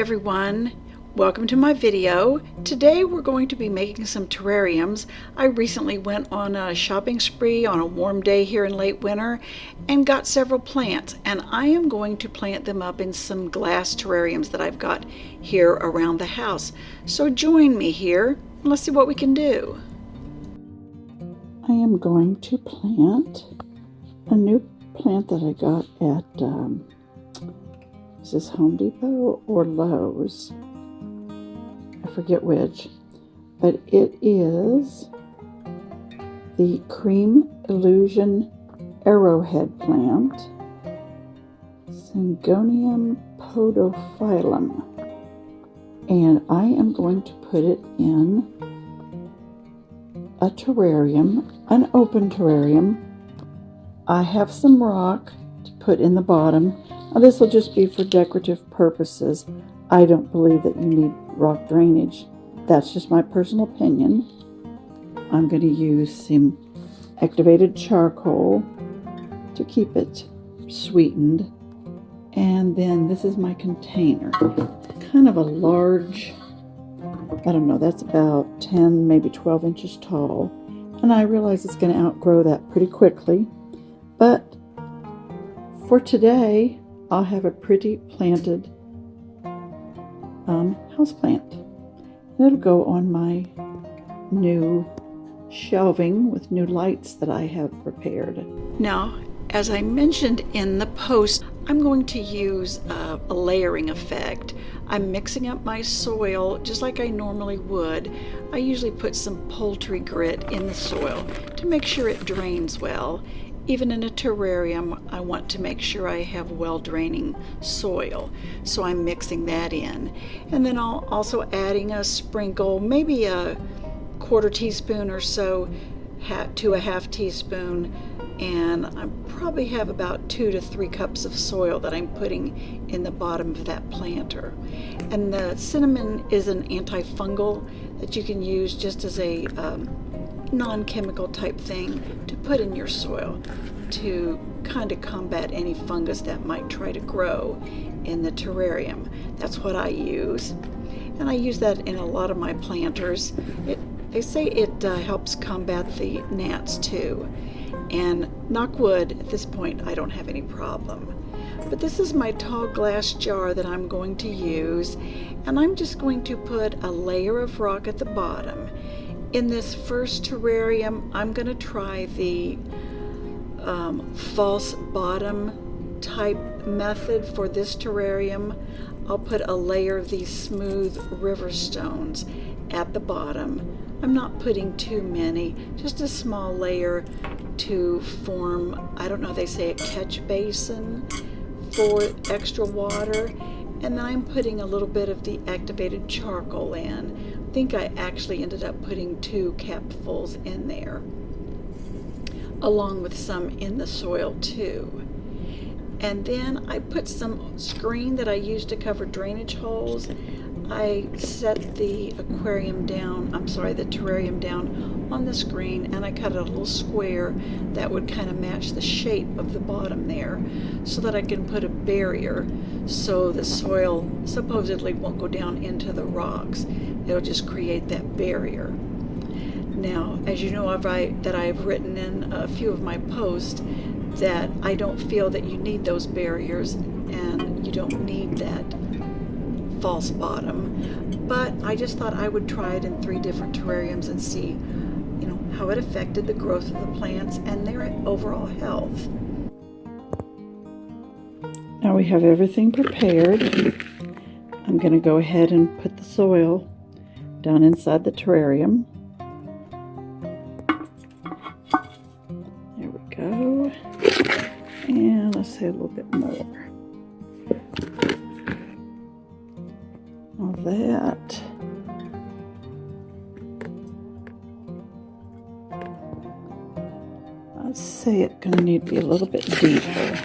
everyone, welcome to my video. Today we're going to be making some terrariums. I recently went on a shopping spree on a warm day here in late winter and got several plants, and I am going to plant them up in some glass terrariums that I've got here around the house. So join me here and let's see what we can do. I am going to plant a new plant that I got at is this Home Depot or Lowe's? I forget which, but it is the Cream Illusion Arrowhead plant, Syngonium podophyllum, and I am going to put it in a terrarium, an open terrarium. I have some rock to put in the bottom. Now this will just be for decorative purposes. I don't believe that you need rock drainage. That's just my personal opinion. I'm going to use some activated charcoal to keep it sweetened. And then this is my container. Kind of a large, I don't know, that's about 10, maybe 12 inches tall. And I realize it's going to outgrow that pretty quickly. But for today, I'll have a pretty planted houseplant. It'll go on my new shelving with new lights that I have prepared. Now, as I mentioned in the post, I'm going to use a layering effect. I'm mixing up my soil just like I normally would. I usually put some poultry grit in the soil to make sure it drains well. Even in a terrarium, I want to make sure I have well-draining soil, so I'm mixing that in. And then I'll also adding a sprinkle, maybe a quarter teaspoon or so to a half teaspoon, and I probably have about 2 to 3 cups of soil that I'm putting in the bottom of that planter. And the cinnamon is an antifungal that you can use just as a non-chemical type thing to put in your soil to kind of combat any fungus that might try to grow in the terrarium. That's what I use, and I use that in a lot of my planters. They say it helps combat the gnats too, and knock wood, at this point I don't have any problem. But this is my tall glass jar that I'm going to use, and I'm just going to put a layer of rock at the bottom. In this first terrarium, I'm going to try the false bottom type method for this terrarium. I'll put a layer of these smooth river stones at the bottom. I'm not putting too many, just a small layer to form, I don't know, they say a catch basin for extra water. And then I'm putting a little bit of the activated charcoal in. I think I actually ended up putting 2 capfuls in there, along with some in the soil too. And then I put some screen that I used to cover drainage holes. I set the terrarium down on the screen, and I cut a little square that would kind of match the shape of the bottom there, so that I can put a barrier so the soil supposedly won't go down into the rocks. It'll just create that barrier. Now, as you know, I've written in a few of my posts that I don't feel that you need those barriers and you don't need that false bottom, but I just thought I would try it in 3 different terrariums and see, how it affected the growth of the plants and their overall health. Now we have everything prepared. I'm going to go ahead and put the soil down inside the terrarium. There we go. And let's say a little bit more. All that. I'd say it's going to need to be a little bit deeper.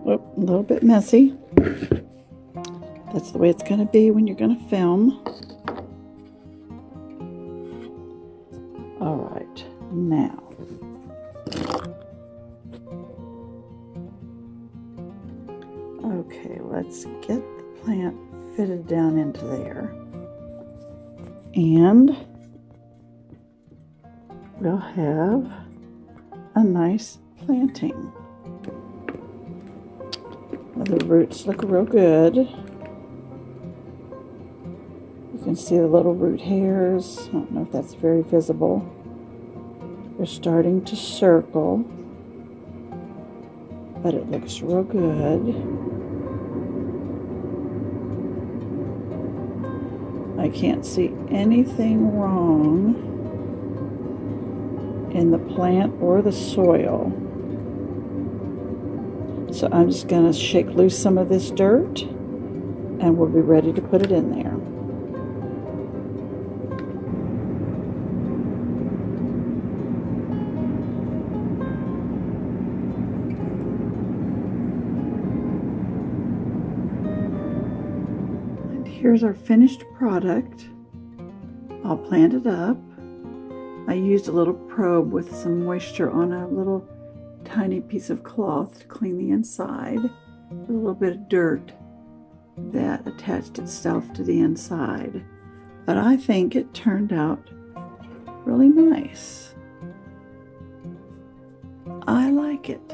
Oh, a little bit messy. That's the way it's going to be when you're going to film. now. Okay, let's get the plant fitted down into there. And we'll have a nice planting. The roots look real good. You can see the little root hairs. I don't know if that's very visible. They're starting to circle, but it looks real good. I can't see anything wrong in the plant or the soil. So I'm just going to shake loose some of this dirt and we'll be ready to put it in there. And here's our finished product. I'll plant it up. I used a little probe with some moisture on a little tiny piece of cloth to clean the inside, with a little bit of dirt that attached itself to the inside. But I think it turned out really nice. I like it.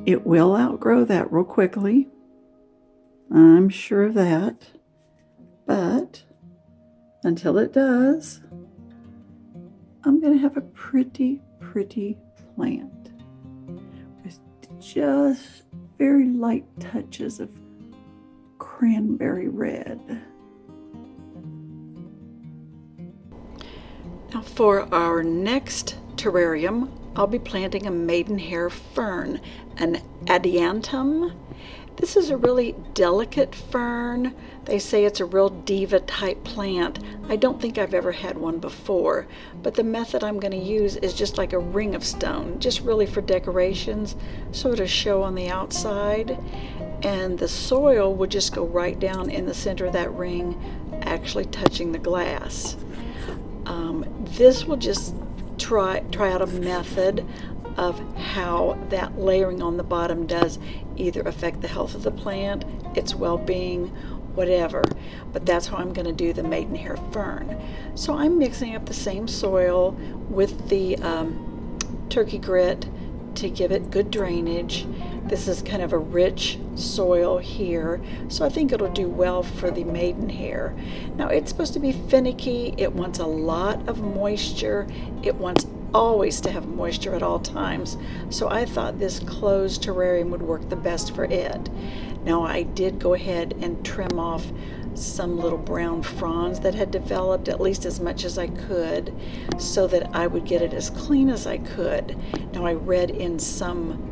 It will outgrow that real quickly. I'm sure of that. But until it does, I'm going to have a pretty plant with just very light touches of cranberry red. Now for our next terrarium, I'll be planting a maidenhair fern, an adiantum. This is a really delicate fern. They say it's a real diva type plant. I don't think I've ever had one before, but the method I'm going to use is just like a ring of stone, just really for decorations, so it'll show on the outside, and the soil would just go right down in the center of that ring, actually touching the glass. This will just try out a method of how that layering on the bottom does either affect the health of the plant, its well-being, whatever. But that's how I'm going to do the maidenhair fern. So I'm mixing up the same soil with the turkey grit to give it good drainage. This is kind of a rich soil here, so I think it'll do well for the maidenhair. Now it's supposed to be finicky. It wants a lot of moisture. It wants always to have moisture at all times, so I thought this closed terrarium would work the best for it. Now I did go ahead and trim off some little brown fronds that had developed, at least as much as I could, so that I would get it as clean as I could. Now I read in some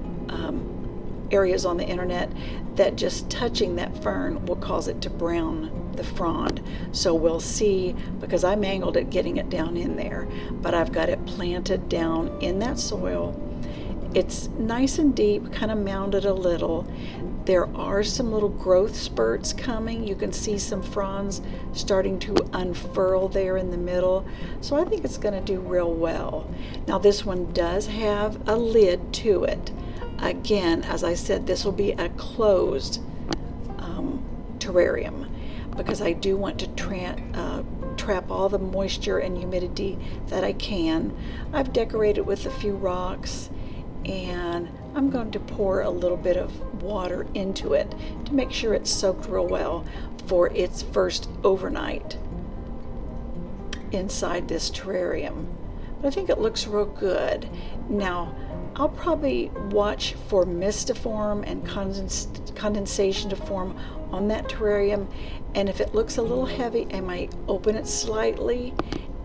areas on the internet that just touching that fern will cause it to brown the frond. So we'll see, because I mangled it getting it down in there, but I've got it planted down in that soil. It's nice and deep, kind of mounded a little. There are some little growth spurts coming. You can see some fronds starting to unfurl there in the middle. So I think it's going to do real well. Now this one does have a lid to it. Again, as I said, this will be a closed terrarium, because I do want to trap all the moisture and humidity that I can. I've decorated with a few rocks, and I'm going to pour a little bit of water into it to make sure it's soaked real well for its first overnight inside this terrarium. But I think it looks real good. Now I'll probably watch for mist to form and condensation to form on that terrarium, and if it looks a little heavy, I might open it slightly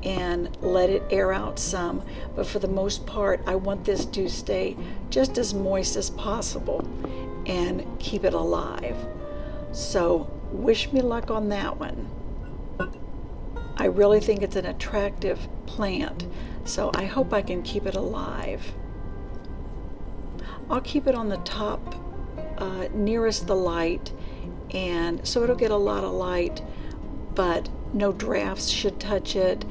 and let it air out some. But for the most part, I want this to stay just as moist as possible and keep it alive. So wish me luck on that one. I really think it's an attractive plant, so I hope I can keep it alive. I'll keep it on the top nearest the light, and so it'll get a lot of light, but no drafts should touch it.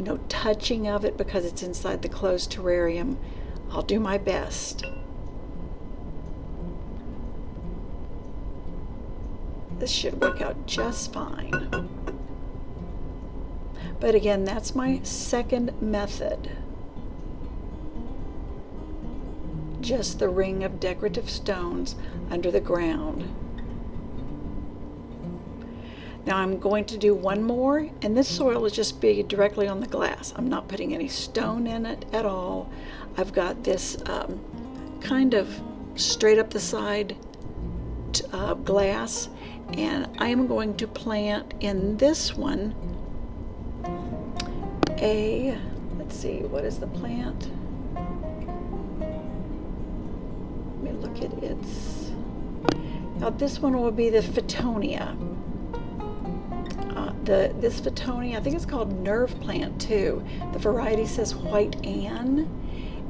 no touching of it because it's inside the closed terrarium. I'll do my best. This should work out just fine. But again, that's my second method. Just the ring of decorative stones under the ground. Now I'm going to do one more, and this soil will just be directly on the glass. I'm not putting any stone in it at all. I've got this kind of straight up the side glass, and I am going to plant in this one let's see, what is the plant? Let me look at its, now this one will be the Fittonia. This Fittonia, I think it's called nerve plant too. The variety says White Anne,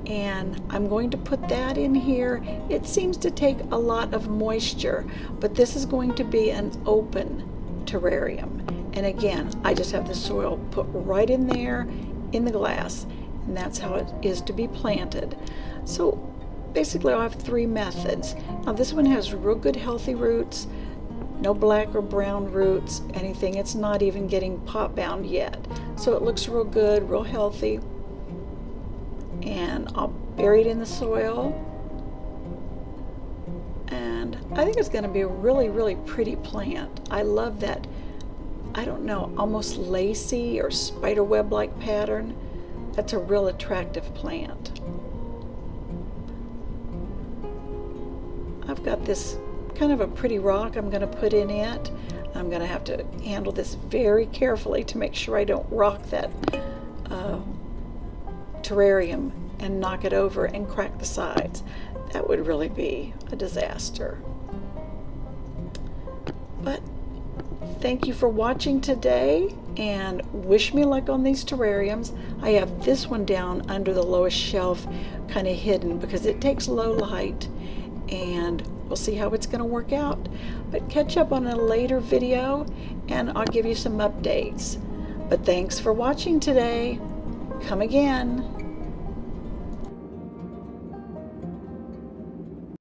and I'm going to put that in here. It seems to take a lot of moisture, but this is going to be an open terrarium. And again, I just have the soil put right in there in the glass, and that's how it is to be planted. So basically I have three methods. Now this one has real good healthy roots, no black or brown roots, anything. It's not even getting pot bound yet. So it looks real good, real healthy. And I'll bury it in the soil. And I think it's going to be a really, really pretty plant. I love that, I don't know, almost lacy or spiderweb-like pattern. That's a real attractive plant. I've got this kind of a pretty rock I'm going to put in it. I'm going to have to handle this very carefully to make sure I don't rock that terrarium and knock it over and crack the sides. That would really be a disaster. But thank you for watching today, and wish me luck on these terrariums. I have this one down under the lowest shelf, kind of hidden because it takes low light, and we'll see how it's going to work out. But catch up on a later video and I'll give you some updates. But thanks for watching today. Come again.